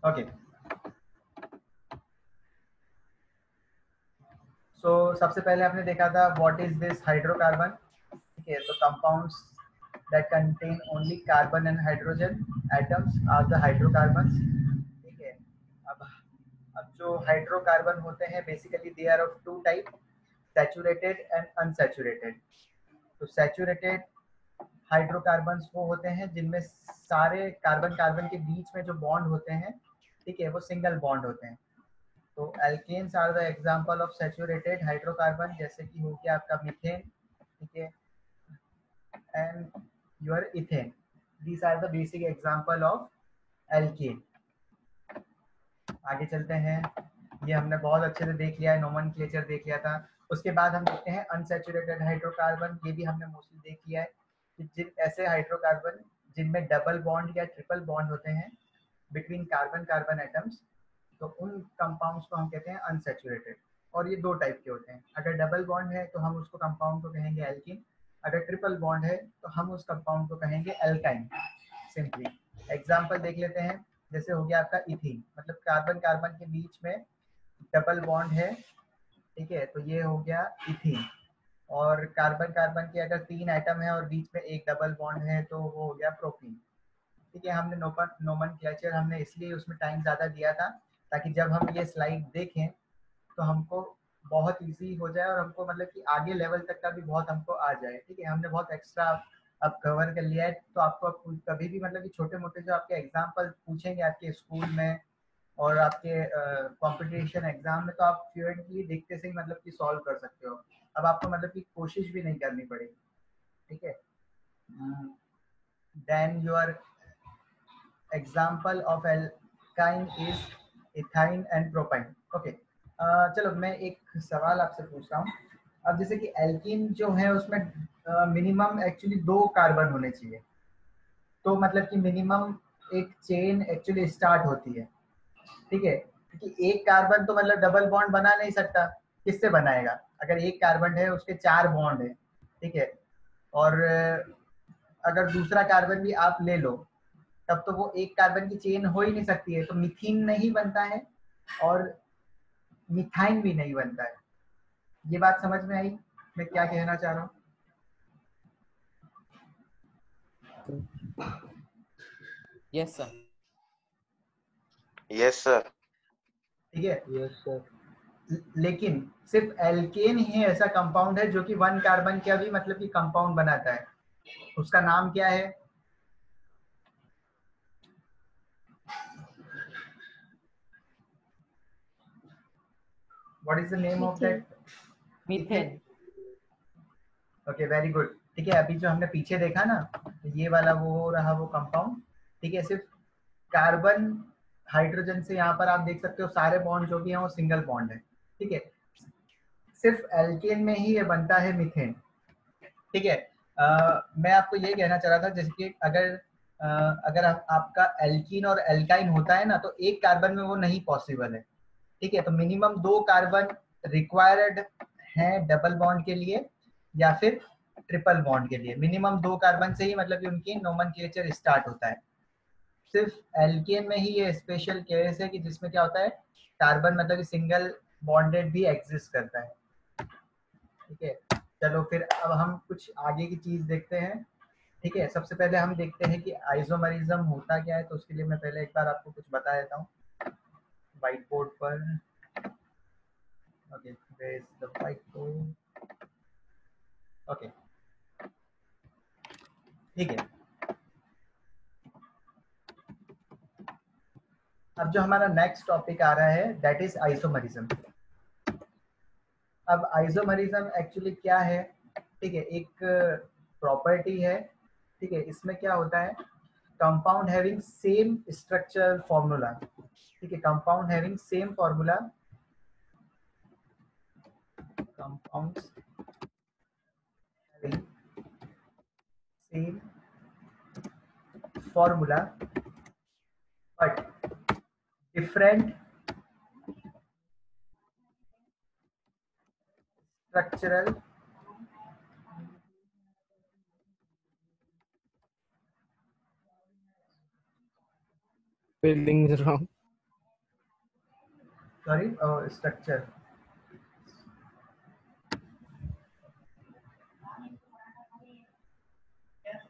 Okay, सो सबसे पहले आपने देखा था व्हाट इज दिस हाइड्रोकार्बन। ठीक है, तो compounds that contain only carbon and hydrogen atoms are the hydrocarbons। ठीक है, अब जो हाइड्रोकार्बन होते हैं basically they are of two type, saturated and unsaturated. तो सैचुरेटेड हाइड्रोकार्बन्स वो होते हैं जिनमें सारे कार्बन कार्बन के बीच में जो बॉन्ड होते हैं, ठीक है, वो सिंगल बॉन्ड होते हैं। तो alkanes are the example of saturated hydrocarbon, जैसे कि हो गया आपका मीथेन, ठीक है, and your ethane. These are the basic example of alkane. आगे चलते हैं, ये हमने बहुत अच्छे से देख लिया है, नोमेनक्लेचर देख लिया था। उसके बाद हम देखते हैं अनसैचुरेटेड हाइड्रोकार्बन। ये भी हमने मोस्टली देख लिया है कि जिन ऐसे हाइड्रोकार्बन जिनमें डबल बॉन्ड या ट्रिपल बॉन्ड होते हैं बिटवीन कार्बन कार्बन एटम्स, तो उन कंपाउंड्स को हम कहते हैं अनसैचुरेटेड। और ये दो टाइप के होते हैं, अगर डबल बॉन्ड है तो हम उसको कंपाउंड को कहेंगे एल्कीन, अगर ट्रिपल बॉन्ड है तो हम उस कंपाउंड को कहेंगे एल्काइन सिंपली। एग्जाम्पल देख लेते हैं, जैसे हो गया आपका इथीन, मतलब कार्बन कार्बन के बीच में डबल बॉन्ड है, ठीक है, तो ये हो गया इथीन। और कार्बन कार्बन के अगर 3 एटम है और बीच में एक डबल बॉन्ड है तो वो हो गया प्रोपीन। ठीक है, हमने नोमेनक्लेचर हमने इसलिए उसमें टाइम ज़्यादा दिया था ताकि जब हम ये स्लाइड देखें तो हमको बहुत इजी हो जाए और हमको मतलब कि आगे लेवल तक का भी बहुत हमको आ जाए। ठीक है, हमने बहुत एक्स्ट्रा अब कवर कर लिया है, तो आपको अब कभी भी मतलब कि छोटे मोटे जो आपके एग्जाम्पल पूछेंगे आपके स्कूल में और आपके कंपटीशन एग्जाम में, तो आप फ्लुएंटली देखते से ही मतलब कि सॉल्व कर सकते हो। अब आपको मतलब कि कोशिश भी नहीं करनी पड़ेगी। ठीक है, then your example of alkyne is ethyne and propyne. Okay, चलो मैं एक सवाल आपसे पूछ रहा हूँ। अब जैसे कि एल्कीन जो है उसमें मिनिमम एक्चुअली 2 कार्बन होने चाहिए, तो मतलब कि मिनिमम एक चेन एक्चुअली स्टार्ट होती है। ठीक है, क्योंकि एक कार्बन तो मतलब डबल बॉन्ड बना नहीं सकता, किससे बनाएगा? अगर एक कार्बन है उसके 4 बॉन्ड है, ठीक है, और अगर दूसरा कार्बन भी आप ले लो तब तो वो एक कार्बन की चेन हो ही नहीं सकती है, तो मिथीन नहीं बनता है और मिथाइन भी नहीं बनता है। ये बात समझ में आई मैं क्या कहना चाह रहा हूँ? Yes sir. Yes sir. ठीक है, यस सर। लेकिन सिर्फ एल्केन ही ऐसा कंपाउंड है जो कि 1 कार्बन का भी मतलब कि कंपाउंड बनाता है। उसका नाम क्या है? What is the name of that? Methane. Okay, very good. ठीक है, अभी जो हमने पीछे देखा ना, तो ये वाला वो रहा वो कंपाउंड। ठीक है, सिर्फ कार्बन हाइड्रोजन से यहाँ पर आप देख सकते हो सारे बॉन्ड जो भी हैं वो सिंगल बॉन्ड है। ठीक है, सिर्फ एल्केन में ही ये बनता है मीथेन। ठीक है, मैं आपको ये कहना चाह रहा था जैसे कि अगर आपका एल्कीन और एल्काइन होता है ना, तो एक कार्बन में वो नहीं पॉसिबल है। ठीक है, तो मिनिमम 2 कार्बन रिक्वायर्ड है डबल बॉन्ड के लिए या फिर ट्रिपल बॉन्ड के लिए। मिनिमम 2 कार्बन से ही मतलब कि उनकी नोमेनक्लेचर स्टार्ट होता है। सिर्फ एल्केन में ही ये स्पेशल केस है कि जिसमें क्या होता है, कार्बन मतलब कि सिंगल बॉन्डेड भी एग्जिस्ट करता है। ठीक है, चलो फिर अब हम कुछ आगे की चीज देखते हैं। ठीक है, सबसे पहले हम देखते हैं कि आइसोमरिज्म होता क्या है, तो उसके लिए मैं पहले एक बार आपको कुछ बता देता हूँ व्हाइट बोर्ड पर। Okay, where is the whiteboard? Okay, ठीक है, अब जो हमारा नेक्स्ट टॉपिक आ रहा है दैट इज आइसोमरिज्म। अब आइसोमरिज्म एक्चुअली क्या है? ठीक है, एक प्रॉपर्टी है। ठीक है, इसमें क्या होता है, compound having same structural formula. ठीक है, compound having same formula, compounds having same formula but different structural Spelling is wrong. Sorry structure,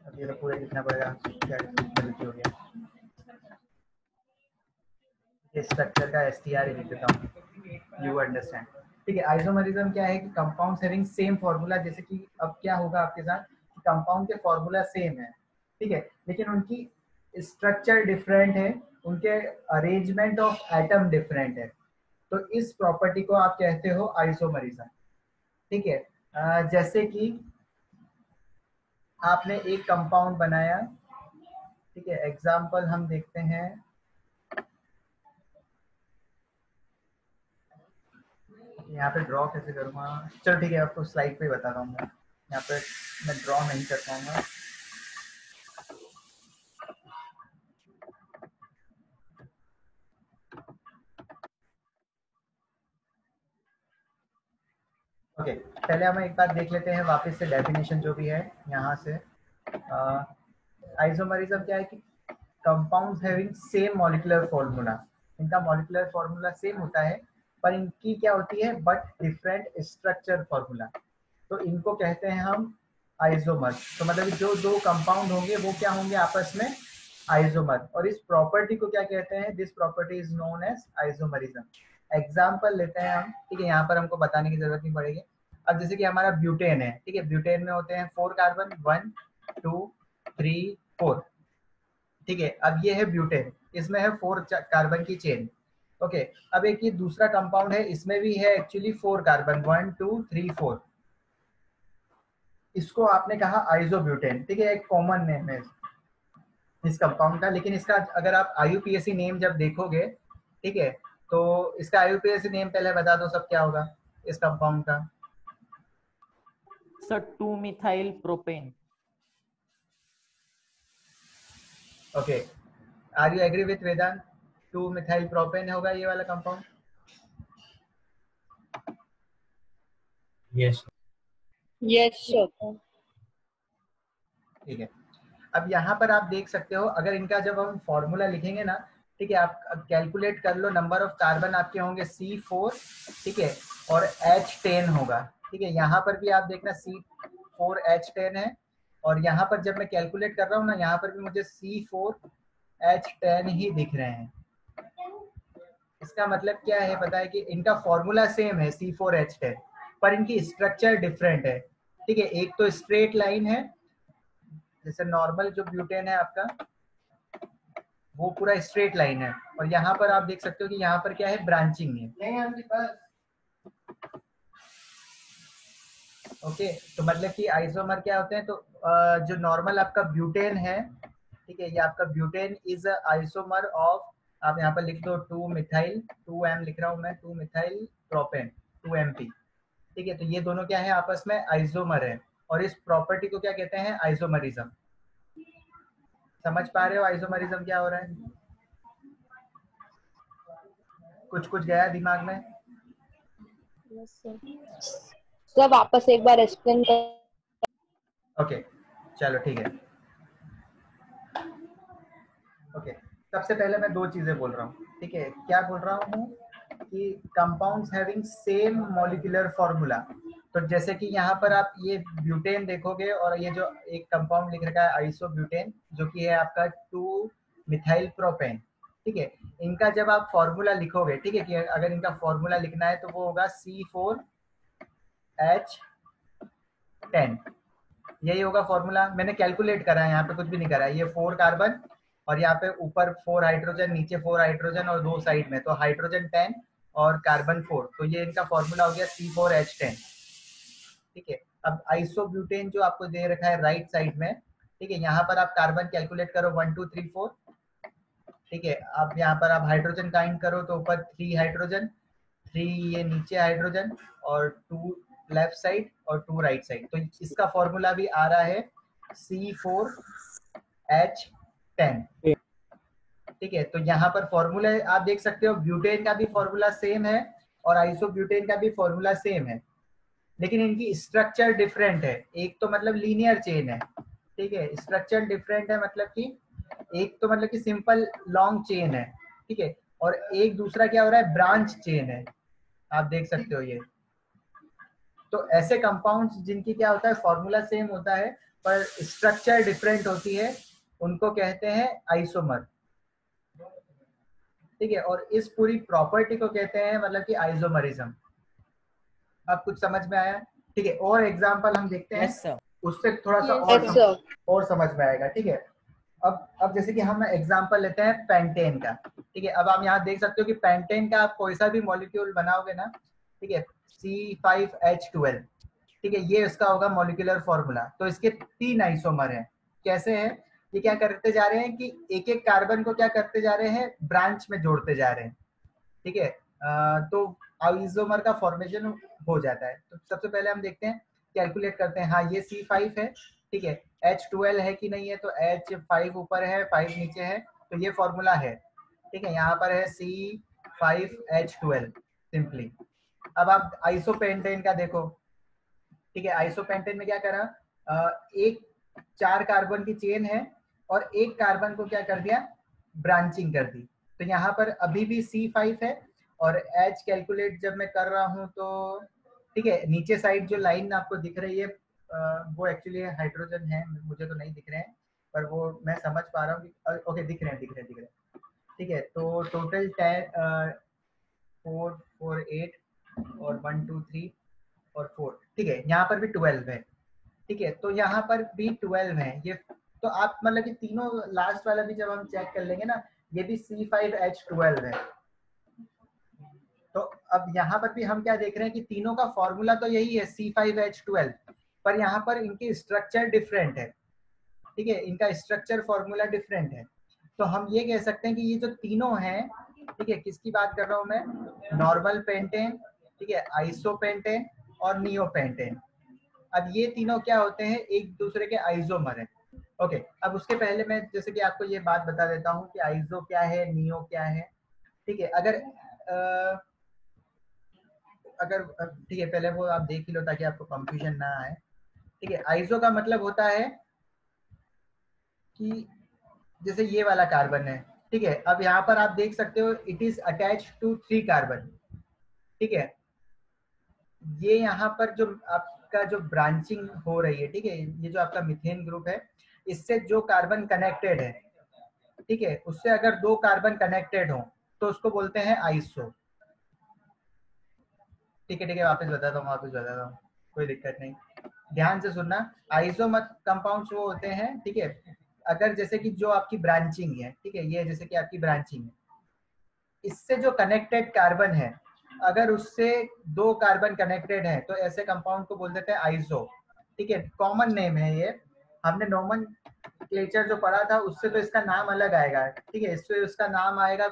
अब ये तो पूरा लिखना पड़ेगा, क्या गलती हो गया, ये स्ट्रक्चर का STR ही लिख देता हूँ, यू अंडरस्टैंड। ठीक है, आइसोमरिज्म क्या है कि कंपाउंड्स हैविंग सेम फॉर्मूला, जैसे कि अब क्या होगा आपके साथ, कंपाउंड के फॉर्मूला सेम है, ठीक है, लेकिन उनकी स्ट्रक्चर डिफरेंट है, उनके अरेंजमेंट ऑफ एटम डिफरेंट है, तो इस प्रॉपर्टी को आप कहते हो आइसोमरिज्म। ठीक है, जैसे कि आपने एक कंपाउंड बनाया, ठीक है, एग्जाम्पल हम देखते हैं, यहाँ पे ड्रॉ कैसे करूँगा, चलो ठीक है आपको स्लाइड पे बताता हूँ मैं, यहाँ पे मैं ड्रॉ नहीं कर पाऊंगा। ओके, पहले हम एक बात देख लेते हैं वापस से, डेफिनेशन जो भी है यहाँ से। आइसोमरिज्म क्या है कि compounds having same molecular formula, इनका मॉलिक्यूलर फॉर्मूला सेम होता है, पर इनकी क्या होती है बट डिफरेंट स्ट्रक्चर फॉर्मूला, तो इनको कहते हैं हम आइसोमर। तो मतलब जो दो कंपाउंड होंगे वो क्या होंगे आपस में, आइसोमर, और इस प्रॉपर्टी को क्या कहते हैं, this property is known as isomerism. Example लेते हैं हम, ठीक है, यहाँ पर हमको बताने की जरूरत नहीं पड़ेगी। अब जैसे कि हमारा ब्यूटेन है, ठीक है, ब्यूटेन में होते हैं 4 कार्बन, 1 2 3 4, ठीक है, अब ये है ब्यूटेन, इसमें है 4 कार्बन की चेन। ओके, अब एक ये दूसरा कंपाउंड है, इसमें भी है एक्चुअली 4 कार्बन, 1 2 3 4, इसको आपने कहा आइसोब्यूटेन। ठीक है, एक कॉमन नेम है इस कंपाउंड का, लेकिन इसका अगर आप IUPAC नेम जब देखोगे, ठीक है, तो इसका IUPAC नेम पहले बता दो सब, क्या होगा इस कंपाउंड का। Sir 2-methyl propane। Okay, are you agree with Vedant, 2-methyl propane होगा ये वाला कंपाउंड? Yes yes sir. ठीक है, अब यहाँ पर आप देख सकते हो, अगर इनका जब हम फॉर्मूला लिखेंगे ना, ठीक है, आप कैलकुलेट कर लो, नंबर ऑफ कार्बन आपके होंगे C4, ठीक है, और H10 होगा। ठीक है, यहाँ पर भी आप देखना C4H10 है, और यहाँ पर जब मैं कैलकुलेट कर रहा हूँ ना, यहाँ पर भी मुझे C4H10 ही दिख रहे हैं। इसका मतलब क्या है पता है कि इनका फॉर्मूला सेम है C4H10, पर इनकी स्ट्रक्चर डिफरेंट है। ठीक है, एक तो स्ट्रेट लाइन है, जैसे नॉर्मल जो ब्यूटेन है आपका वो पूरा स्ट्रेट लाइन है, और यहाँ पर आप देख सकते हो कि यहाँ पर क्या है, ब्रांचिंग है। ओके, तो मतलब कि आइसोमर क्या होते हैं, तो जो नॉर्मल आपका ब्यूटेन है, ठीक है, ये आपका ब्यूटेन इज आइसोमर ऑफ, आप यहाँ पर लिख दो 2-methyl, 2M लिख रहा हूँ मैं, 2-methyl प्रोपेन 2MP। ठीक है, तो ये दोनों क्या है आपस में आइसोमर है, और इस प्रॉपर्टी को क्या कहते हैं, आइसोमरिज्म। समझ पा रहे हो आइसोमरिज्म क्या हो रहा है? कुछ कुछ गया दिमाग में? सर वापस एक बार एक्सप्लेन कर। ओके, चलो ठीक है। ओके, सबसे पहले मैं दो चीजें बोल रहा हूँ, ठीक है, क्या बोल रहा हूँ कि compounds having same molecular formula, तो जैसे कि यहाँ पर आप ये ब्यूटेन देखोगे, और ये जो एक कंपाउंड लिख रखा है आइसोब्यूटेन, जो कि है आपका 2-methyl प्रोपेन। ठीक है, इनका जब आप फॉर्मूला लिखोगे, ठीक है, कि अगर इनका फॉर्मूला लिखना है तो वो होगा C4H10, यही होगा फॉर्मूला। मैंने कैलकुलेट करा है, यहाँ पे कुछ भी नहीं करा है, ये 4 कार्बन, और यहाँ पे ऊपर 4 हाइड्रोजन, नीचे 4 हाइड्रोजन, और 2 साइड में, तो हाइड्रोजन 10 और कार्बन 4, तो ये इनका फॉर्मूला हो गया C4H10। ठीक है, अब आइसोब्यूटेन जो आपको दे रखा है राइट साइड में, ठीक है, यहाँ पर आप कार्बन कैलकुलेट करो 1 2 3 4, ठीक है, अब यहाँ पर आप हाइड्रोजन काउंट करो तो ऊपर 3 हाइड्रोजन, 3 ये नीचे हाइड्रोजन, और 2 लेफ्ट साइड और 2 राइट साइड, तो इसका फॉर्मूला भी आ रहा है C4H10। ठीक है, तो यहाँ पर फॉर्मूला आप देख सकते हो, ब्यूटेन का भी फॉर्मूला सेम है और आइसोब्यूटेन का भी फॉर्मूला सेम है, लेकिन इनकी स्ट्रक्चर डिफरेंट है। एक तो मतलब लीनियर चेन है, ठीक है, स्ट्रक्चर डिफरेंट है, मतलब कि एक तो मतलब कि सिंपल लॉन्ग चेन है, ठीक है, और एक दूसरा क्या हो रहा है, ब्रांच चेन है, आप देख सकते हो ये। तो ऐसे कंपाउंड्स जिनकी क्या होता है, फॉर्मूला सेम होता है पर स्ट्रक्चर डिफरेंट होती है, उनको कहते हैं आइसोमर, ठीक है। और इस पूरी प्रॉपर्टी को कहते हैं मतलब कि आइसोमरिज्म। अब कुछ समझ में आया, ठीक है। और एग्जांपल हम देखते हैं, Yes, sir. उससे थोड़ा सा Yes, sir. और समझ में आएगा, ठीक है। अब जैसे कि हम एग्जांपल लेते हैं पेंटेन का, ठीक है। अब आप यहाँ देख सकते हो कि पेंटेन का आप कोई सा भी मॉलिक्यूल बनाओगे ना, ठीक है, C5H12, ठीक है, ये इसका होगा मॉलिक्यूलर फॉर्मूला। तो इसके 3 आइसोमर हैं। कैसे हैं ये, क्या करते जा रहे हैं कि एक एक कार्बन को क्या करते जा रहे हैं, ब्रांच में जोड़ते जा रहे हैं, ठीक है। तो आइसोमर का फॉर्मेशन हो जाता है। तो सबसे पहले हम देखते हैं, कैलकुलेट करते हैं। हाँ, ये C5 है, ठीक है। H12 है कि नहीं है, तो H5 ऊपर है, 5 नीचे है, तो ये फॉर्मूला है, ठीक है। यहाँ पर है C5H12 सिंपली। अब आप आइसोपेंटेन का देखो, ठीक है। आइसोपेंटेन में क्या करा, एक 4 कार्बन की चेन है और एक कार्बन को क्या कर दिया, ब्रांचिंग कर दी। तो यहाँ पर अभी भी C5 है और H कैलकुलेट जब मैं कर रहा हूँ तो ठीक है, नीचे साइड जो लाइन आपको दिख रही है वो एक्चुअली हाइड्रोजन है, मुझे तो नहीं दिख रहे हैं, पर वो मैं समझ पा रहा हूँ कि ओके, दिख रहे हैं, ठीक है। तो टोटल 10 4 4 8 और 1 2 3 और 4, ठीक है। यहाँ पर भी 12 है, ठीक है। तो यहाँ पर भी 12 है ये। तो आप मतलब कि तीनों लास्ट वाला भी जब हम चेक कर लेंगे ना, ये भी C5H12 है। तो अब यहाँ पर भी हम क्या देख रहे हैं कि तीनों का फॉर्मूला तो यही है C5H12, पर यहाँ पर इनकी स्ट्रक्चर डिफरेंट है, ठीक है। इनका स्ट्रक्चर फॉर्मूला डिफरेंट है। तो हम ये कह सकते हैं कि ये जो तीनों हैं, ठीक है, किसकी बात कर रहा हूँ मैं, नॉर्मल पेंटेन, ठीक है, आइसोपेंटेन और नियोपेंटेन। अब ये तीनों क्या होते हैं, एक दूसरे के आइसोमर है, ओके। अब उसके पहले मैं जैसे कि आपको ये बात बता देता हूँ कि आइसो क्या है, नियो क्या है, ठीक है। अगर ठीक है, पहले वो आप देख ही लो ताकि आपको कंफ्यूजन ना आए, ठीक है। आइसो का मतलब होता है कि जैसे ये वाला कार्बन है, ठीक है। अब यहाँ पर आप देख सकते हो it is attach to 3 carbon, ठीक है। ये यहाँ पर जो आपका जो ब्रांचिंग हो रही है, ठीक है, ये जो आपका मीथेन ग्रुप है, इससे जो कार्बन कनेक्टेड है, ठीक है, उससे अगर 2 कार्बन कनेक्टेड हो तो उसको बोलते हैं आइसो, ठीक है। वापस बताता हूँ, कोई दिक्कत नहीं, ध्यान से सुनना। आइसो मत कंपाउंड्स वो होते हैं, ठीक है, अगर जैसे कि जो आपकी ब्रांचिंग है, ठीक है, ये जैसे कि आपकी ब्रांचिंग है, इससे जो कनेक्टेड कार्बन है, अगर उससे 2 कार्बन कनेक्टेड है तो ऐसे कंपाउंड को बोल देते हैं आइसो, ठीक है। कॉमन नेम है ये, हमने नोमेनक्लेचर जो पढ़ा था उससे तो इसका नाम अलग आएगा, ठीक है। इससे उसका नाम आएगा,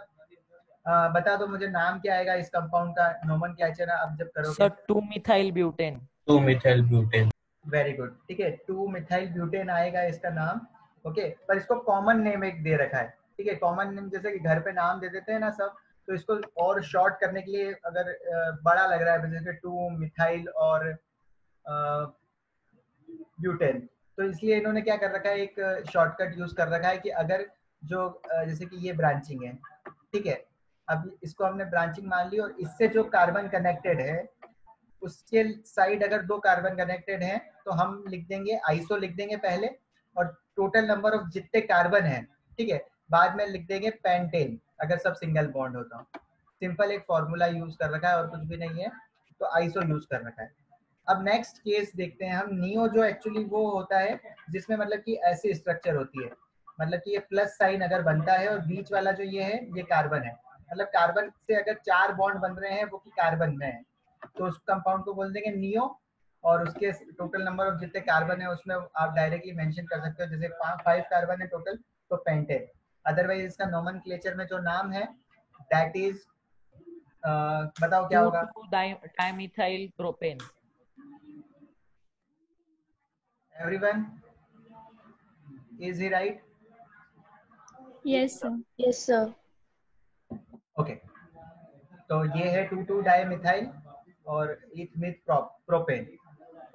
बता दो मुझे नाम क्या आएगा इस कंपाउंड का, नोमेनक्लेचर आप जब करोगे। Sir, 2-methyl butane. 2-methyl butane. Very good, ठीक है, 2-methyl ब्यूटेन आएगा इसका नाम, ओके। पर इसको कॉमन नेम एक दे रखा है, ठीक है। कॉमन नेम जैसे कि घर पे नाम दे देते हैं ना सब, तो इसको और शॉर्ट करने के लिए अगर बड़ा लग रहा है जैसे 2-methyl और ब्यूटेन, तो इसलिए इन्होंने क्या कर रखा है, एक शॉर्टकट यूज कर रखा है कि अगर जो जैसे कि ये ब्रांचिंग है, ठीक है, अब इसको हमने ब्रांचिंग मान ली और इससे जो कार्बन कनेक्टेड है उसके साइड अगर 2 कार्बन कनेक्टेड हैं तो हम लिख देंगे आइसो, लिख देंगे पहले, और टोटल नंबर ऑफ जितने कार्बन हैं, ठीक है, बाद में लिख देंगे पेंटेन अगर सब सिंगल बॉन्ड होता। सिंपल एक फॉर्मूला यूज कर रखा है और कुछ भी नहीं है, तो आइसो यूज कर रखा है। अब नेक्स्ट केस देखते हैं हम, नियो, जो एक्चुअली वो होता है जिसमें मतलब कि ऐसी स्ट्रक्चर होती है, मतलब कि ये प्लस साइन अगर बनता है और बीच वाला जो ये है ये कार्बन है, मतलब कार्बन से अगर 4 बॉन्ड बन रहे हैं वो कि कार्बन में है, तो उस कंपाउंड को बोल देंगे नियो। और उसके टोटल नंबर ऑफ जितने कार्बन है उसमें आप डायरेक्टली मेंशन कर सकते हो, जैसे 5 कार्बन है टोटल तो पेंटेन। अदरवाइज इसका नोमेनक्लेचर में जो नाम है दैट इज, बताओ क्या होगा, 2,2-dimethyl propane. Everyone, is he right? Yes, sir. Yes, sir. Okay, तो ये है 2,2-डाइमिथाइल और इथमिथ प्रोपेन,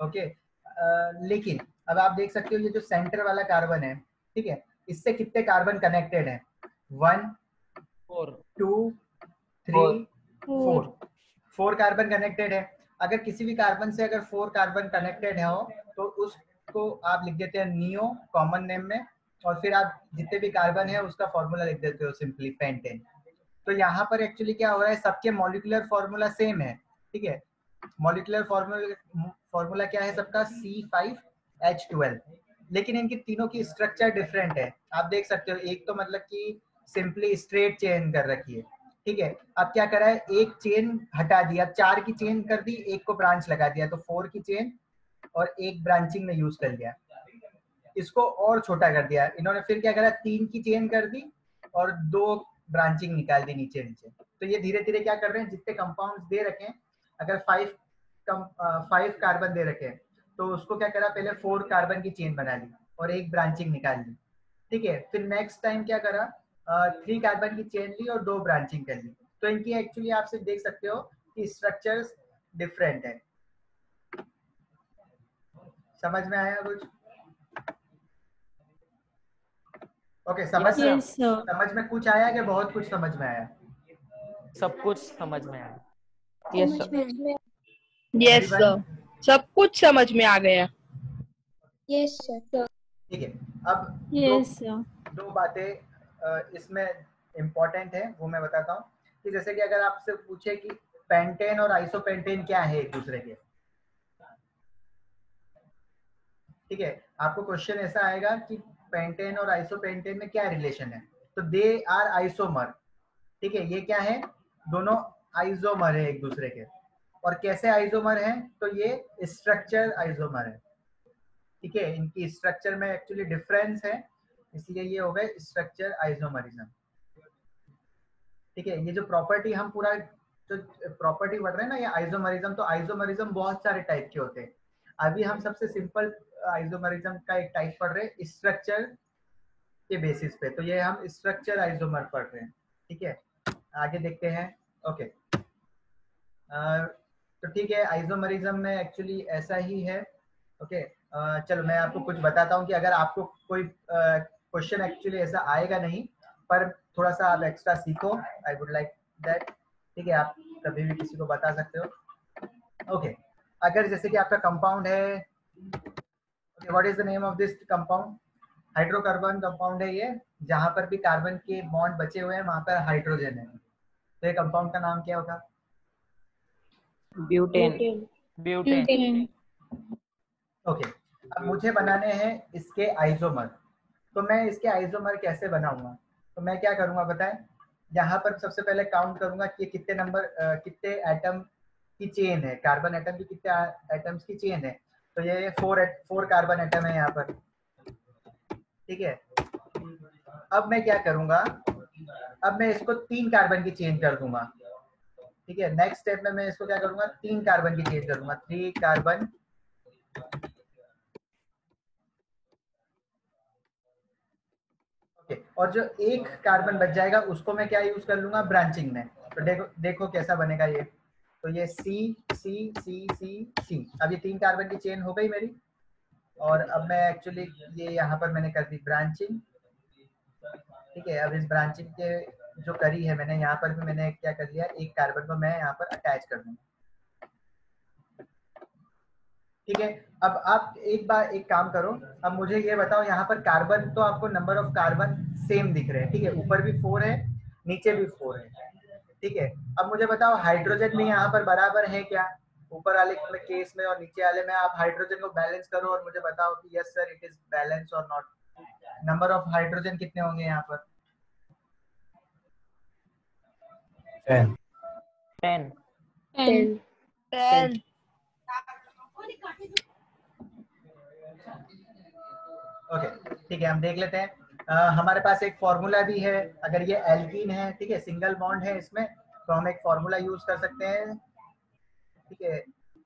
ओके। लेकिन अब आप देख सकते हो ये जो सेंटर वाला कार्बन है, ठीक है, इससे कितने कार्बन कनेक्टेड हैं, 1 4. 2 3 4 कार्बन कनेक्टेड है। अगर किसी भी कार्बन से अगर 4 कार्बन कनेक्टेड है हो तो उसको आप लिख देते हैं नियो कॉमन नेम में, और फिर आप जितने भी कार्बन है उसका फॉर्मूला लिख देते हो सिंपली पेंटेन। तो यहाँ पर एक्चुअली क्या हो रहा है, सबके मॉलिक्यूलर फॉर्मूला सेम है, ठीक है। मॉलिक्यूलर फॉर्मूला क्या है सबका, C5H12, लेकिन इनकी तीनों की स्ट्रक्चर डिफरेंट है। आप देख सकते हो, एक तो मतलब कि सिंपली स्ट्रेट चेन कर रखी है, ठीक है। अब क्या करा है, एक चेन हटा दिया, 4 की चेन कर दी, एक को ब्रांच लगा दिया, तो 4 की चेन और एक ब्रांचिंग में यूज कर लिया। इसको और छोटा कर दिया इन्होंने, फिर क्या करा, 3 की चेन कर दी और 2 ब्रांचिंग निकाल दी नीचे नीचे। तो ये धीरे धीरे क्या कर रहे हैं, जितने कंपाउंड्स दे रखे हैं, अगर 5 कार्बन दे रखे हैं तो उसको क्या करा, पहले 4 कार्बन की चेन बना ली और एक ब्रांचिंग निकाल ली, ठीक है। फिर नेक्स्ट टाइम क्या करा, 3 कार्बन की चेन ली और 2 ब्रांचिंग कर ली। तो इनकी एक्चुअली आप सिर्फ देख सकते हो कि स्ट्रक्चर्स डिफरेंट है। समझ में आया कुछ? ओके, समझ में कुछ आया कि बहुत कुछ समझ में आया? सब कुछ समझ में आया। यस सर, यस सर, सब कुछ समझ में आ गया। यस सर, ठीक है। अब यस दो बातें इसमें इम्पोर्टेंट है, वो मैं बताता हूँ कि जैसे कि अगर आपसे पूछे कि पेंटेन और आइसोपेंटेन क्या है एक दूसरे के, ठीक है, आपको क्वेश्चन ऐसा आएगा कि पेंटेन और आइसोपेंटेन में क्या रिलेशन है, तो दे आर आइसोमर, ठीक है। ये क्या है, दोनों आइसोमर है एक दूसरे के। और कैसे आइसोमर है, तो ये स्ट्रक्चर आइसोमर है, ठीक है। इनकी स्ट्रक्चर में एक्चुअली डिफरेंस है, इसलिए ये हो गए स्ट्रक्चर आइसोमरिज्म, ठीक है। ये जो प्रॉपर्टी हम पूरा जो प्रॉपर्टी पढ़ रहे हैं ना, ये आइसोमरिज्म, तो आइसोमरिज्म बहुत सारे टाइप के होते हैं। अभी हम सबसे सिंपल आइसोमरिज्म का एक टाइप पढ़ रहे हैं स्ट्रक्चर के बेसिस पे, तो ये हम स्ट्रक्चर आइसोमर पढ़ रहे हैं, ठीक है। आगे देखते हैं। ओके, तो ठीक है, आइसोमरिज्म में एक्चुअली ऐसा ही है। ओके, चलो मैं आपको कुछ बताता हूँ कि अगर आपको कोई क्वेश्चन एक्चुअली ऐसा आएगा नहीं, पर थोड़ा सा आप एक्स्ट्रा सीखो, आई वुड लाइक दैट, ठीक है। आप कभी भी किसी को बता सकते हो। ओके, अगर जैसे कि आपका कंपाउंड है, what is the name of this compound, hydrocarbon compound है ये, जहां पर भी कार्बन के बॉन्ड बचे हुए हैं वहां पर हाइड्रोजन है, तो ये कंपाउंड का नाम क्या होगा? ब्यूटेन। ब्यूटेन। ओके, अब मुझे बनाने हैं इसके आइसोमर, तो मैं इसके आइसोमर कैसे बनाऊंगा? तो मैं क्या करूंगा बताएं, यहाँ पर सबसे पहले काउंट करूंगा कि कितने नंबर कितने एटम की चेन है, कार्बन एटम की कितने एटम्स की चेन है। तो ये 4 कार्बन एटम है यहाँ पर, ठीक है। अब मैं क्या करूंगा, अब मैं इसको 3 कार्बन की चेन कर दूंगा, ठीक है। नेक्स्ट स्टेप में मैं इसको क्या करूंगा, 3 कार्बन की चेन करूंगा, 3 कार्बन, ओके। और जो एक कार्बन बच जाएगा उसको मैं क्या यूज कर लूंगा, ब्रांचिंग में। तो देखो कैसा बनेगा ये, तो ये सी सी सी सी सी, अब ये 3 कार्बन की चेन हो गई मेरी। और अब मैं एक्चुअली ये यहाँ पर मैंने कर दी ब्रांचिंग, ठीक है। अब इस ब्रांचिंग के जो करी है मैंने, यहाँ पर भी मैंने क्या कर लिया, एक कार्बन को मैं यहाँ पर अटैच कर दूंगा, ठीक है। अब आप एक बार एक काम करो, अब मुझे ये बताओ, यहाँ पर कार्बन तो आपको नंबर ऑफ कार्बन सेम दिख रहे हैं, ठीक है, ऊपर भी 4 है नीचे भी 4 है, ठीक है। अब मुझे बताओ हाइड्रोजन भी यहाँ पर बराबर है क्या, ऊपर वाले केस में और नीचे वाले में आप हाइड्रोजन को बैलेंस करो और मुझे बताओ कि yes sir it is balance और नॉट। नंबर ऑफ हाइड्रोजन कितने होंगे यहाँ पर? 10। 10। ओके, ठीक है, हम देख लेते हैं। हमारे पास एक फॉर्मूला भी है, अगर ये एल्कीन है, ठीक है, सिंगल बॉन्ड है इसमें, तो हम एक फॉर्मूला यूज कर सकते हैं, ठीक है,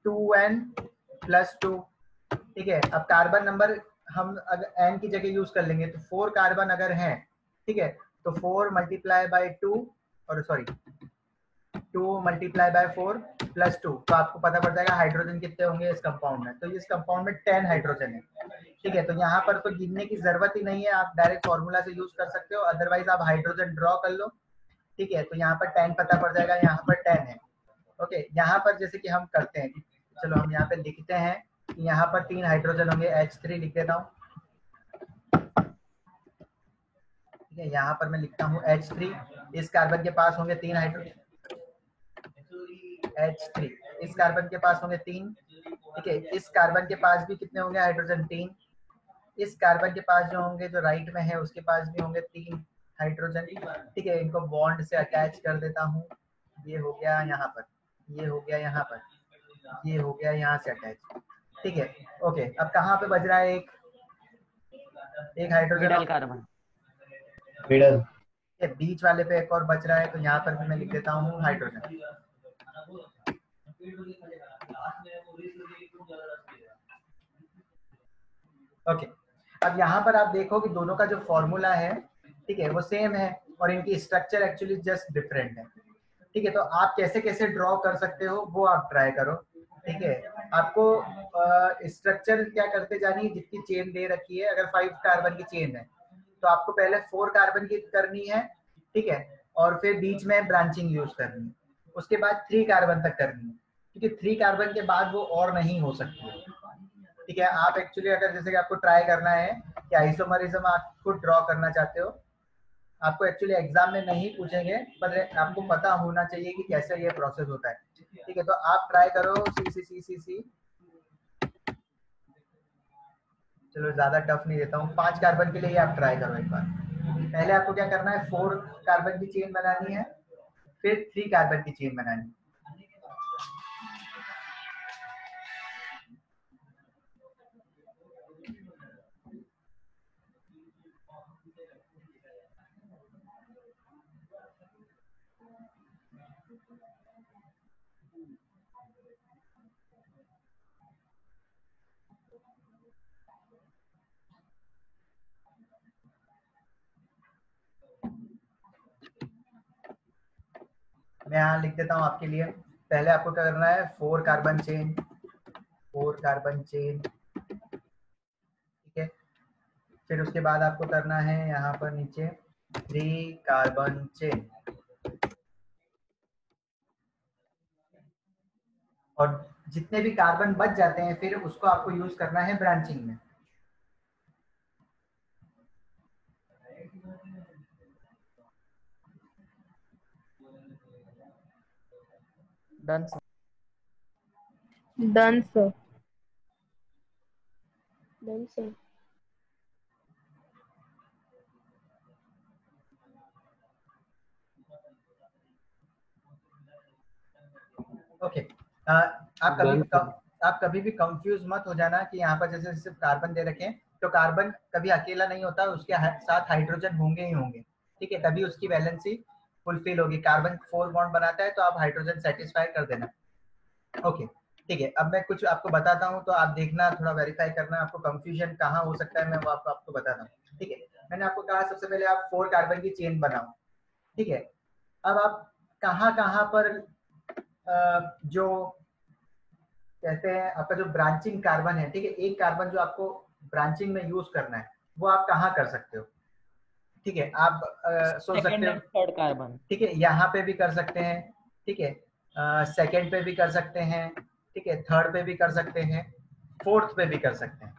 2n+2, ठीक है। अब कार्बन नंबर हम अगर n की जगह यूज कर लेंगे तो 4 कार्बन अगर हैं, ठीक है, तो 4 मल्टीप्लाई बाय 2, और सॉरी 2 मल्टीप्लाई बाय 4 + 2, तो आपको पता पड़ जाएगा हाइड्रोजन कितने होंगे इस कंपाउंड में। तो इस कंपाउंड में 10 हाइड्रोजन है, ठीक है। तो यहाँ पर तो गिनने की जरूरत ही नहीं है, आप डायरेक्ट फॉर्मूला से यूज कर सकते हो, अदरवाइज आप हाइड्रोजन ड्रॉ कर लो, ठीक है, तो यहाँ पर 10 पता पड़ जाएगा, यहाँ पर 10 है। ओके, यहाँ पर जैसे कि हम करते हैं, चलो हम यहाँ पे लिखते हैं कि यहाँ पर 3 हाइड्रोजन होंगे, H3 लिख देता हूँ। ठीक है, यहाँ पर मैं लिखता हूँ H3, इस कार्बन के पास होंगे 3 हाइड्रोजन, H3 इस कार्बन के पास होंगे 3। ठीक है, इस कार्बन के पास भी कितने होंगे हाइड्रोजन, 3। इस कार्बन के पास जो होंगे, जो राइट में है, उसके पास भी होंगे 3 हाइड्रोजन। ठीक है, इनको बॉन्ड से अटैच कर देता हूँ। ये हो गया यहाँ पर, ये हो गया यहाँ पर, ये हो गया यहाँ से अटैच। ठीक है, ओके, अब कहाँ पे बज रहा है एक हाइड्रोजन मिडल कार्बन, मिडल, बीच वाले पे एक और बच रहा है, तो यहाँ पर भी मैं लिख देता हूँ हाइड्रोजन। ओके, अब यहाँ पर आप देखो कि दोनों का जो फॉर्मूला है, ठीक है, वो सेम है और इनकी स्ट्रक्चर एक्चुअली जस्ट डिफरेंट है। ठीक है, तो आप कैसे कैसे ड्रॉ कर सकते हो वो आप ट्राई करो। ठीक है, आपको स्ट्रक्चर क्या करते जानी है, जितनी चेन दे रखी है, अगर 5 कार्बन की चेन है तो आपको पहले 4 कार्बन की करनी है। ठीक है, और फिर बीच में ब्रांचिंग यूज करनी है, उसके बाद 3 कार्बन तक करनी है, क्योंकि 3 कार्बन के बाद वो और नहीं हो सकती है। ठीक है, आप एक्चुअली अगर जैसे कि आपको ट्राई करना है कि आइसोमरिज्म आप खुद ड्रॉ करना चाहते हो, आपको एक्चुअली एग्जाम में नहीं पूछेंगे, पर आपको पता होना चाहिए कि कैसे ये प्रोसेस होता है। ठीक है, तो आप ट्राई करो सी। चलो ज्यादा टफ नहीं देता हूँ, 5 कार्बन के लिए आप ट्राई करो एक बार। पहले आपको क्या करना है, 4 कार्बन की चेन बनानी है, फिर 3 कार्बन की चेन बनानी है। मैं यहाँ लिख देता हूँ आपके लिए। पहले आपको क्या करना है, 4 कार्बन चेन, 4 कार्बन चेन। ठीक है, फिर उसके बाद आपको करना है यहाँ पर नीचे 3 कार्बन चेन, और जितने भी कार्बन बच जाते हैं फिर उसको आपको यूज करना है ब्रांचिंग में। Done sir. Done sir. Done sir. Okay, आप कभी भी कंफ्यूज मत हो जाना कि यहाँ पर जैसे सिर्फ कार्बन दे रखे हैं, तो कार्बन कभी अकेला नहीं होता, उसके साथ हाइड्रोजन होंगे ही होंगे। ठीक है, तभी उसकी वैलेंसी फुलफिल होगी। कार्बन 4 बॉन्ड बनाता है तो आप हाइड्रोजन सेटिस्फाई कर देना। ओके, ठीक है, अब मैं कुछ आपको बताता हूँ, तो आप देखना, थोड़ा वेरीफाई करना, आपको कंफ्यूजन कहाँ हो सकता है, मैं वो आपको बताता हूँ। ठीक है, मैंने आपको कहा सबसे पहले आप 4 कार्बन की चेन बनाओ। ठीक है, अब आप कहाँ कहाँ पर जो कहते हैं आपका जो ब्रांचिंग कार्बन है, ठीक है, एक कार्बन जो आपको ब्रांचिंग में यूज करना है, वो आप कहाँ कर सकते हो। ठीक है, आप सोच सकते हो, थर्ड कार्बन। ठीक है, यहाँ पे भी कर सकते हैं। ठीक है, सेकेंड पे भी कर सकते हैं। ठीक है, थर्ड पे भी कर सकते हैं, फोर्थ पे भी कर सकते हैं।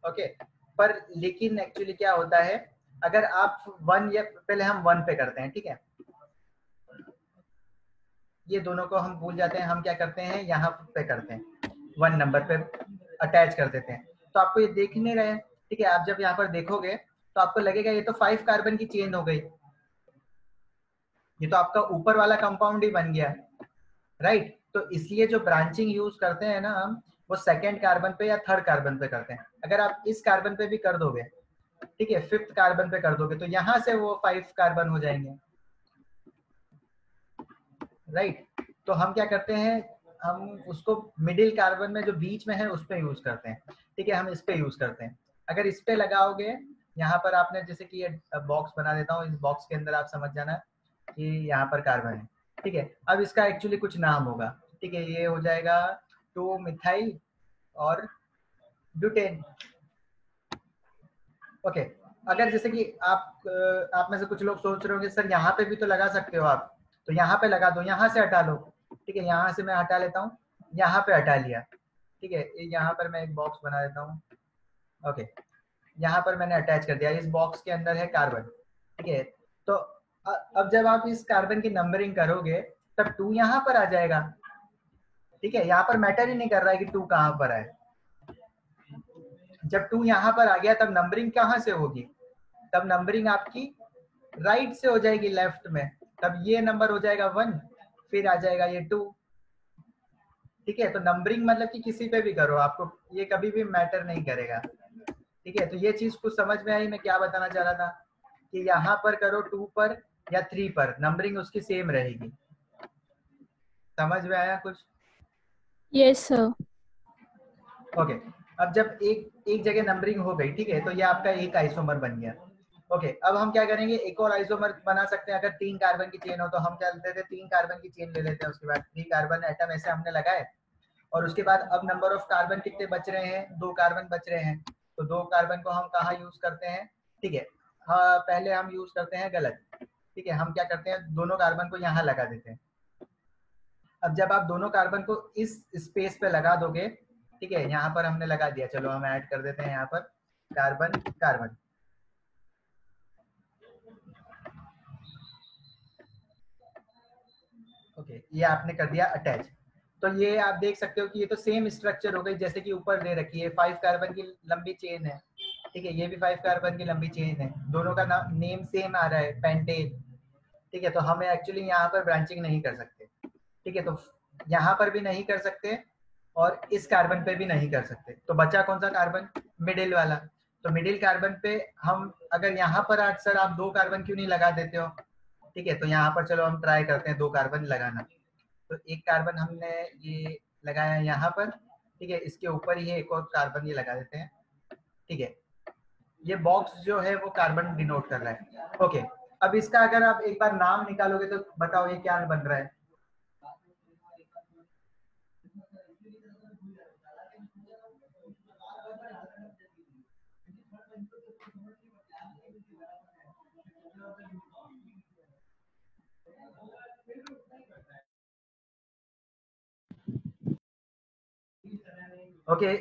ओके, पर लेकिन एक्चुअली क्या होता है, अगर आप 1 या पहले हम 1 पे करते हैं। ठीक है, ये दोनों को हम भूल जाते हैं, हम क्या करते हैं, यहाँ पे करते हैं, 1 नंबर पे अटैच कर देते हैं, तो आपको ये देख नहीं रहे। ठीक है, आप जब यहाँ पर देखोगे तो आपको लगेगा ये तो 5 कार्बन की चेन हो गई, ये तो आपका ऊपर वाला कंपाउंड ही बन गया, राइट। तो इसलिए जो ब्रांचिंग यूज करते हैं ना हम, वो सेकेंड कार्बन पे या थर्ड कार्बन पे करते हैं। अगर आप इस कार्बन पे भी कर दोगे, ठीक है, 5th कार्बन पे कर दोगे, तो यहाँ से वो 5 कार्बन हो जाएंगे, राइट। तो हम क्या करते हैं, हम उसको मिडिल कार्बन में जो बीच में है उस पे यूज करते हैं। ठीक है, हम इस पे यूज करते हैं। अगर इस पे लगाओगे, यहाँ पर आपने जैसे कि ये बॉक्स बना देता हूँ, इस बॉक्स के अंदर आप समझ जाना कि यहाँ पर कार्बन है। ठीक है, अब इसका एक्चुअली कुछ नाम होगा। ठीक है, ये हो जाएगा 2 मिथाइल और ब्यूटेन। ओके, अगर जैसे कि आप में से कुछ लोग सोच रहे हो कि सर यहाँ पे भी तो लगा सकते हो आप, तो यहाँ पे लगा दो, यहाँ से हटा लो। ठीक है, यहाँ से मैं हटा लेता हूँ, यहाँ पे हटा लिया। ठीक है, यहाँ पर मैं एक बॉक्स बना देता हूँ। ओके, यहाँ पर मैंने अटैच कर दिया, इस बॉक्स के अंदर है कार्बन। ठीक है, तो अब जब आप इस कार्बन की नंबरिंग करोगे तब 2 यहाँ पर आ जाएगा। ठीक है, यहाँ पर मैटर ही नहीं कर रहा है कि 2 कहाँ पर है। जब 2 यहाँ पर आ गया तब नंबरिंग कहाँ से होगी? तब नंबरिंग आपकी राइट से हो जाएगी, लेफ्ट में। तब ये नंबर हो जाएगा 1, फिर आ जाएगा ये 2। ठीक है, तो नंबरिंग मतलब कि किसी पे भी करो, आपको ये कभी भी मैटर नहीं करेगा। ठीक है, तो ये चीज कुछ समझ में आई मैं क्या बताना चाह रहा था, कि यहाँ पर करो 2 पर या 3 पर, नंबरिंग उसकी सेम रहेगी। समझ में आया कुछ? Yes sir. ओके, अब जब एक जगह नंबरिंग हो गई, ठीक है, तो ये आपका एक आइसोमर बन गया। ओके, अब हम क्या करेंगे, एक और आइसोमर बना सकते हैं। अगर 3 कार्बन की चेन हो तो हम क्या लेते थे, 3 कार्बन की चेन ले लेते हैं, उसके बाद 3 कार्बन एटम ऐसे हमने लगाए, और उसके बाद अब नंबर ऑफ कार्बन कितने बच रहे हैं, 2 कार्बन बच रहे हैं। तो 2 कार्बन को हम कहाँ यूज करते हैं? ठीक है, हाँ, पहले हम यूज करते हैं गलत। ठीक है, हम क्या करते हैं, दोनों कार्बन को यहाँ लगा देते हैं। अब जब आप दोनों कार्बन को इस स्पेस पे लगा दोगे, ठीक है, यहाँ पर हमने लगा दिया, चलो हम ऐड कर देते हैं यहाँ पर कार्बन कार्बन। ओके, ये आपने कर दिया अटैच। तो ये आप देख सकते हो कि ये तो सेम स्ट्रक्चर हो गई जैसे कि ऊपर दे रखी है, 5 कार्बन की लंबी चेन है। ठीक है, ये भी 5 कार्बन की लंबी चेन है, दोनों का नेम सेम आ रहा है, पेंटेन। ठीक है, तो हम एक्चुअली यहाँ पर ब्रांचिंग नहीं कर सकते। ठीक है, तो यहाँ पर भी नहीं कर सकते और इस कार्बन पे भी नहीं कर सकते। तो बचा कौन सा कार्बन? मिडिल वाला। तो मिडिल कार्बन पे हम अगर यहाँ पर आज सर आप 2 कार्बन क्यों नहीं लगा देते हो? ठीक है, तो यहाँ पर चलो हम ट्राई करते हैं 2 कार्बन लगाना। तो एक कार्बन हमने ये लगाया यहाँ पर। ठीक है, इसके ऊपर ही एक और कार्बन ये लगा देते हैं। ठीक है, ये बॉक्स जो है वो कार्बन डिनोट कर रहा है। ओके, अब इसका अगर आप एक बार नाम निकालोगे तो बताओ ये क्या बन रहा है? ओके,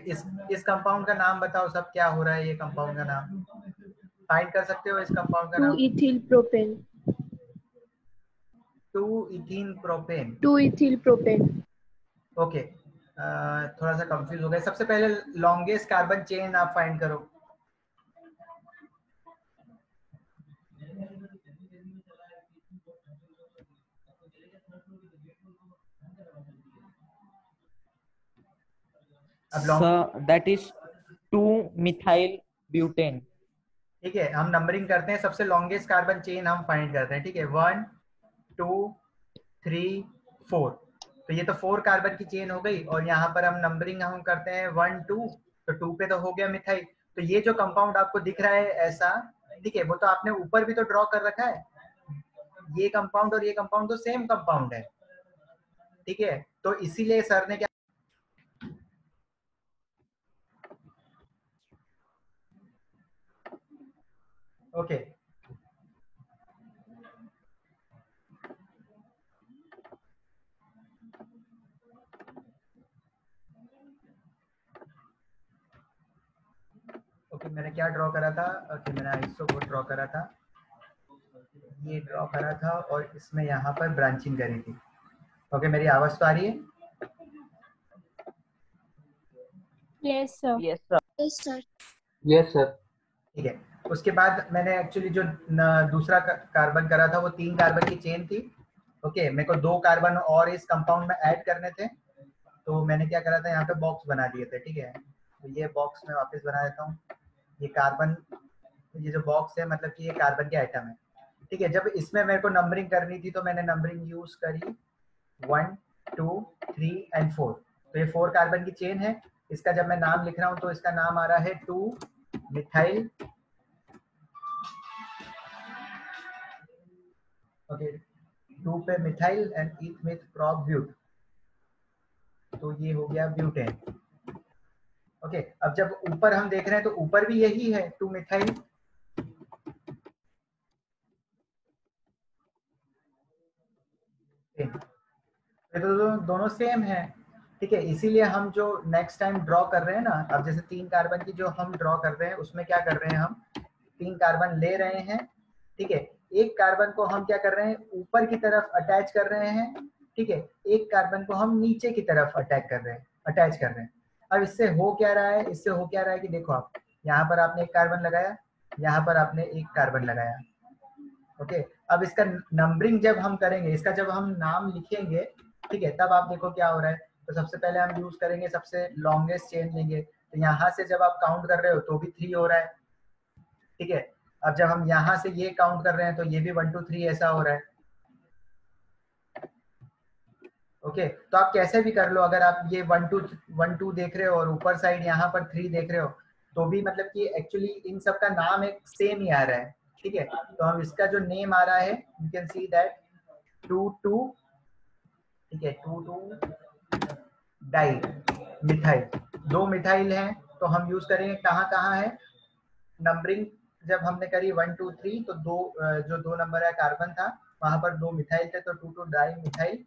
इस कंपाउंड का नाम बताओ सब, क्या हो रहा है ये कंपाउंड का नाम? फाइंड कर सकते हो इस कंपाउंड का 2 नाम? Ethyl propane. 2 ethene propane. 2 ethyl propane. Okay, थोड़ा सा कंफ्यूज हो गया। सबसे पहले लॉन्गेस्ट कार्बन चेन आप फाइंड करो। अब long, So that is 2-methyl butane. ठीक है, हम नंबरिंग करते हैं, सबसे लॉन्गेस्ट कार्बन चेन हम फाइंड करते हैं। ठीक है, 1 2 3 4। तो ये तो 4 कार्बन की चेन हो गई, और यहाँ पर हम नंबरिंग हम करते हैं 1 2। तो 2 पे तो हो गया मिथाइल। तो ये जो कंपाउंड आपको दिख रहा है ऐसा, ठीक है, वो तो आपने ऊपर भी तो ड्रॉ कर रखा है। ये कंपाउंड और ये कंपाउंड तो सेम कंपाउंड है। ठीक है, तो इसीलिए सर ने क्या, ओके, ओके, मैंने क्या ड्रॉ करा था? ओके, मैंने आइसो को ड्रॉ करा था, ये ड्रॉ करा था, और इसमें यहाँ पर ब्रांचिंग करी थी। ओके, मेरी आवाज तो आ रही है? Yes sir. Yes, sir. Yes sir. Yes, sir. ठीक है, उसके बाद मैंने एक्चुअली जो दूसरा कार्बन करा था वो 3 कार्बन की चेन थी। ओके, मेरे को 2 कार्बन और इस कंपाउंड में ऐड करने थे, तो मैंने क्या करा था, यहाँ पे बॉक्स बना दिए थे। ठीक है, तो ये बॉक्स मैं वापस बना देता हूँ। ये कार्बन, ये जो बॉक्स है मतलब कि ये कार्बन के आइटम है। ठीक है, जब इसमें मेरे को नंबरिंग करनी थी तो मैंने नंबरिंग यूज करी 1 2 3 एंड 4। तो ये 4 कार्बन की चेन है। इसका जब मैं नाम लिख रहा हूँ तो इसका नाम आ रहा है 2 मिथाइल। ओके, 2 पे methyl and eth with prop but, तो ये हो गया ब्यूटेन। ओके, अब जब ऊपर हम देख रहे हैं तो ऊपर भी यही है 2 मिथाइल। ये तो दोनों सेम है, ठीक है। इसीलिए हम जो नेक्स्ट टाइम ड्रॉ कर रहे हैं ना, अब जैसे 3 कार्बन की जो हम ड्रॉ कर रहे हैं उसमें क्या कर रहे हैं, हम 3 कार्बन ले रहे हैं, ठीक है। एक कार्बन को हम क्या कर रहे हैं, ऊपर की तरफ अटैच कर रहे हैं, ठीक है। एक कार्बन को हम नीचे की तरफ अटैच कर रहे हैं। अब इससे हो क्या रहा है, इससे हो क्या रहा है कि देखो आप यहाँ पर आपने एक कार्बन लगाया, यहाँ पर आपने एक कार्बन लगाया, ओके। अब इसका नंबरिंग जब हम करेंगे, इसका जब हम नाम लिखेंगे, ठीक है, तब आप देखो क्या हो रहा है। तो सबसे पहले हम यूज करेंगे, सबसे लॉन्गेस्ट चेन लेंगे, तो यहाँ से जब आप काउंट कर रहे हो तो भी 3 हो रहा है, ठीक है। अब जब हम यहाँ से ये काउंट कर रहे हैं तो ये भी 1 2 3 ऐसा हो रहा है, ओके। तो आप कैसे भी कर लो, अगर आप ये 1 2 देख रहे हो और ऊपर साइड यहाँ पर 3 देख रहे हो, तो भी मतलब कि एक्चुअली इन सब का नाम एक सेम ही आ रहा है, ठीक है। तो हम इसका जो नेम आ रहा है, यू कैन सी दैट 2 2, ठीक है, 2 2 डाई मिथाइल, 2 मिथाइल हैं। तो हम यूज करेंगे कहाँ कहाँ है नंबरिंग, जब हमने करी 1 2 3 तो जो 2 नंबर है कार्बन था, वहां पर 2 मिथाइल थे, तो 2 2 डाई मिथाइल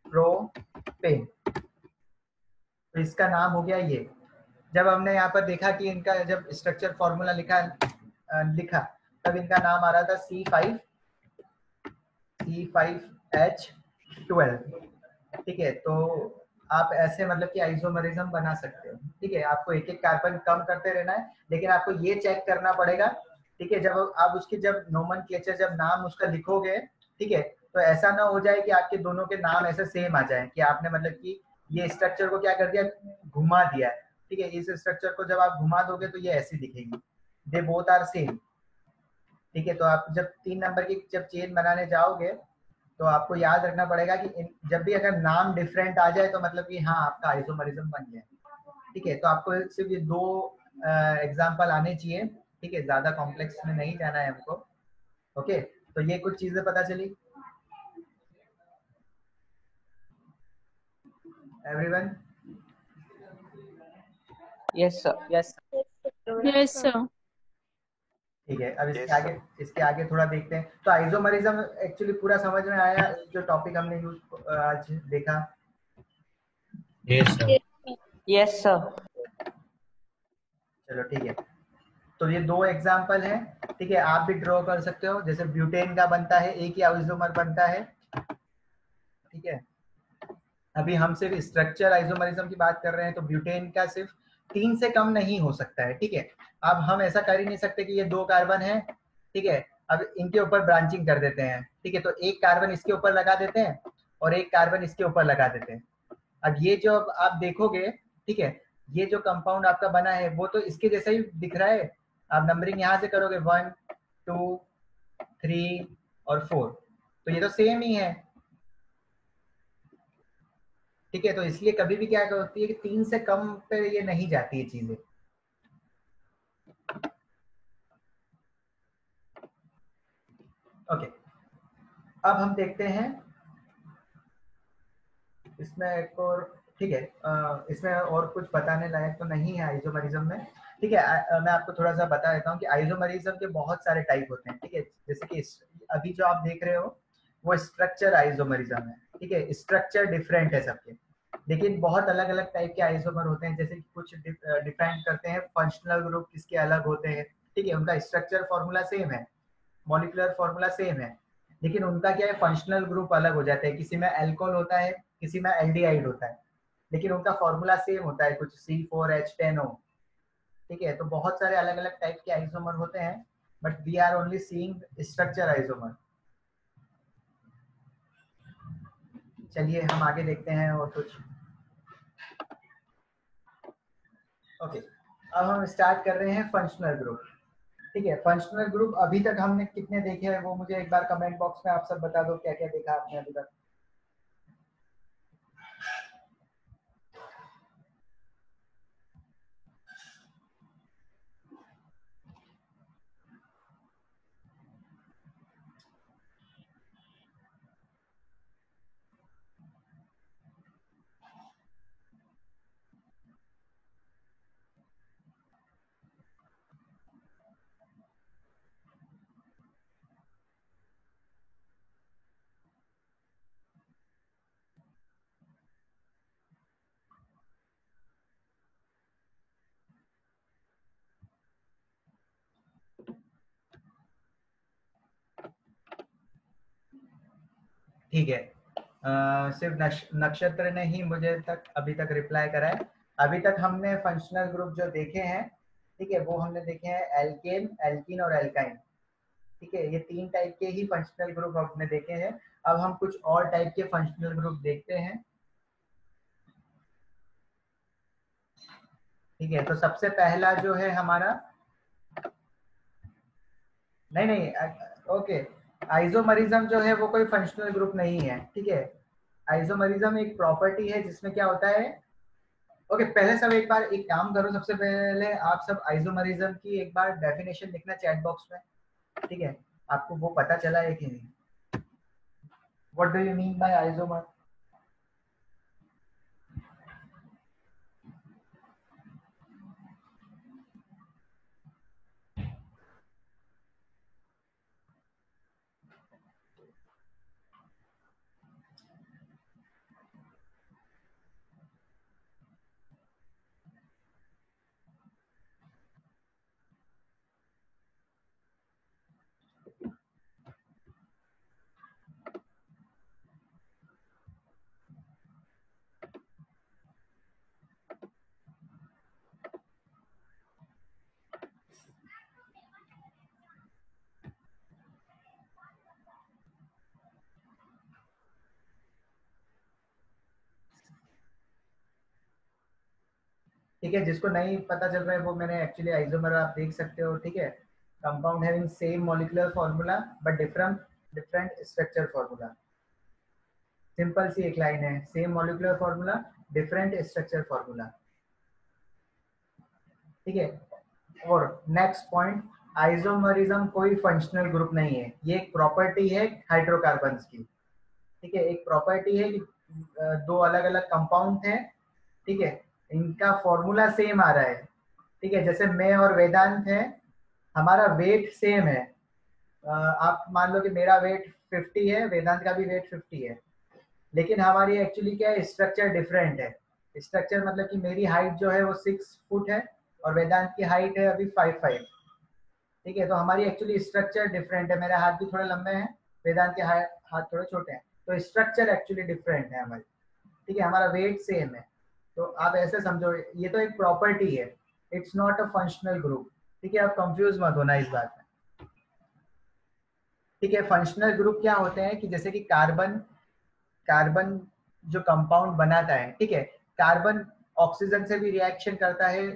प्रोपेन, तो इसका नाम हो गया ये। जब हमने यहाँ पर देखा कि इनका जब स्ट्रक्चर फॉर्मूला लिखा, तब इनका नाम आ रहा था C5H12, ठीक है। तो आप ऐसे मतलब कि आइसोमरिज्म बना सकते हो, ठीक है। आपको एक एक कार्बन कम करते रहना है, लेकिन आपको ये चेक करना पड़ेगा, ठीक है। जब आप उसकी जब नोमेनक्लेचर जब नाम उसका लिखोगे, ठीक है, तो ऐसा ना हो जाए कि आपके दोनों के नाम ऐसे सेम आ जाए कि आपने मतलब कि ये स्ट्रक्चर को क्या कर दिया, घुमा दिया, ठीक है। इस स्ट्रक्चर को जब आप घुमा दोगे तो ये ऐसी दिखेगी, दे बोथ आर सेम, ठीक है। तो आप जब 3 नंबर की जब चेन बनाने जाओगे, तो आपको याद रखना पड़ेगा कि जब भी अगर नाम डिफरेंट आ जाए तो मतलब कि हाँ आपका आइसोमरिज्म बन गया, ठीक है। तो आपको सिर्फ ये 2 एग्जाम्पल आने चाहिए, ठीक है, ज्यादा कॉम्प्लेक्स में नहीं जाना है हमको, ओके। तो ये कुछ चीजें पता चली everyone. Yes, sir. Yes. Yes, sir. ठीक है, अब इसके आगे थोड़ा देखते हैं। तो आइसोमरिज्म एक्चुअली पूरा समझ में आया, जो टॉपिक हमने यूज आज देखा। Yes, sir. Yes, sir. चलो ठीक है, तो ये 2 एग्जाम्पल हैं, ठीक है। आप भी ड्रॉ कर सकते हो, जैसे ब्यूटेन का बनता है, एक ही आइसोमर बनता है, ठीक है। अभी हम सिर्फ स्ट्रक्चर आइसोमरिज्म की बात कर रहे हैं, तो ब्यूटेन का सिर्फ 3 से कम नहीं हो सकता है, ठीक है। अब हम ऐसा कर ही नहीं सकते कि ये 2 कार्बन है, ठीक है, अब इनके ऊपर ब्रांचिंग कर देते हैं, ठीक है। तो एक कार्बन इसके ऊपर लगा देते हैं और एक कार्बन इसके ऊपर लगा देते हैं। अब ये जो अब आप देखोगे, ठीक है, ये जो कंपाउंड आपका बना है वो तो इसके जैसा ही दिख रहा है। आप नंबरिंग यहाँ से करोगे 1 2 3 और 4, तो ये तो सेम ही है, ठीक है। तो इसलिए कभी भी क्या होती है कि 3 से कम पे ये नहीं जाती है चीजें, ओके। अब हम देखते हैं इसमें एक और, ठीक है, इसमें और कुछ बताने लायक तो नहीं है आइसोमरिज्म में, ठीक है। मैं आपको थोड़ा सा बता देता हूँ कि आइसोमरिज्म के बहुत सारे टाइप होते हैं, ठीक है। जैसे कि अभी जो आप देख रहे हो वो स्ट्रक्चर आइसोमरिज्म है, ठीक है। स्ट्रक्चर डिफरेंट है सबके, लेकिन बहुत अलग अलग टाइप के आइसोमर होते हैं। जैसे कि कुछ डिफाइन करते हैं फंक्शनल ग्रुप किसके अलग होते हैं, ठीक है। उनका स्ट्रक्चर फॉर्मूला सेम है, मॉलिक्यूलर फॉर्मूला सेम है, लेकिन उनका क्या है, फंक्शनल ग्रुप अलग हो जाते हैं। किसी में अल्कोहल होता है, किसी में एल्डिहाइड होता है, लेकिन उनका फॉर्मूला सेम होता है, कुछ C4H10O, ठीक है। तो बहुत सारे अलग अलग टाइप के आइसोमर होते हैं, but we are only seeing structure isomer. चलिए हम आगे देखते हैं और कुछ, ओके। अब हम स्टार्ट कर रहे हैं फंक्शनल ग्रुप, ठीक है। फंक्शनल ग्रुप अभी तक हमने कितने देखे हैं वो मुझे एक बार कमेंट बॉक्स में आप सब बता दो, क्या क्या देखा आपने अभी तक। ठीक है, सिर्फ नक्षत्र ने ही मुझे अभी तक रिप्लाई करा है। अभी तक हमने फंक्शनल ग्रुप जो देखे हैं, ठीक है, वो हमने देखे हैं एल्केन, एल्कीन और एल्काइन। ठीक है, ये 3 टाइप के ही फंक्शनल ग्रुप हमने देखे हैं। अब हम कुछ और टाइप के फंक्शनल ग्रुप देखते हैं। ठीक है, तो सबसे पहला जो है हमारा, नहीं, ओके, आइसोमरिज्म जो है वो कोई फंक्शनल ग्रुप नहीं है। ठीक है, आइसोमरिज्म एक प्रॉपर्टी है जिसमें क्या होता है, ओके, पहले सब एक बार एक काम करो, सबसे पहले आप सब आइसोमरिज्म की एक बार डेफिनेशन लिखना चैट बॉक्स में। ठीक है, आपको वो पता चला है कि नहीं? What do you mean by isomer? ठीक है, जिसको नहीं पता चल रहा है वो मैंने एक्चुअली आइसोमर आप देख सकते हो। ठीक है, compound having same molecular formula but different structure formula. Simple सी एक लाइन है, same molecular formula different structure formula. ठीक है, और नेक्स्ट पॉइंट, आइसोमरिज्म कोई फंक्शनल ग्रुप नहीं है, ये एक प्रॉपर्टी है हाइड्रोकार्बन्स की। ठीक है, एक प्रॉपर्टी है कि दो अलग अलग कंपाउंड हैं, ठीक है, इनका फॉर्मूला सेम आ रहा है। ठीक है, जैसे मैं और वेदांत है, हमारा वेट सेम है। आप मान लो कि मेरा वेट 50 है, वेदांत का भी वेट 50 है, लेकिन हमारी एक्चुअली क्या है, स्ट्रक्चर डिफरेंट है। स्ट्रक्चर मतलब कि मेरी हाइट जो है वो 6 फुट है और वेदांत की हाइट है अभी 5'5". ठीक है, तो हमारी एक्चुअली स्ट्रक्चर डिफरेंट है, मेरे हाथ भी थोड़े लंबे हैं, वेदांत के हाथ थोड़े छोटे हैं, तो स्ट्रक्चर एक्चुअली डिफरेंट है हमारी। ठीक है, हमारा वेट सेम है, तो आप ऐसे समझो ये तो एक प्रॉपर्टी है, it's not a functional group. ठीक है, आप कंफ्यूज मत होना इस बात में। ठीक है, फंक्शनल ग्रुप क्या होते हैं कि जैसे कि कार्बन जो कंपाउंड बनाता है, ठीक है, कार्बन ऑक्सीजन से भी रिएक्शन करता है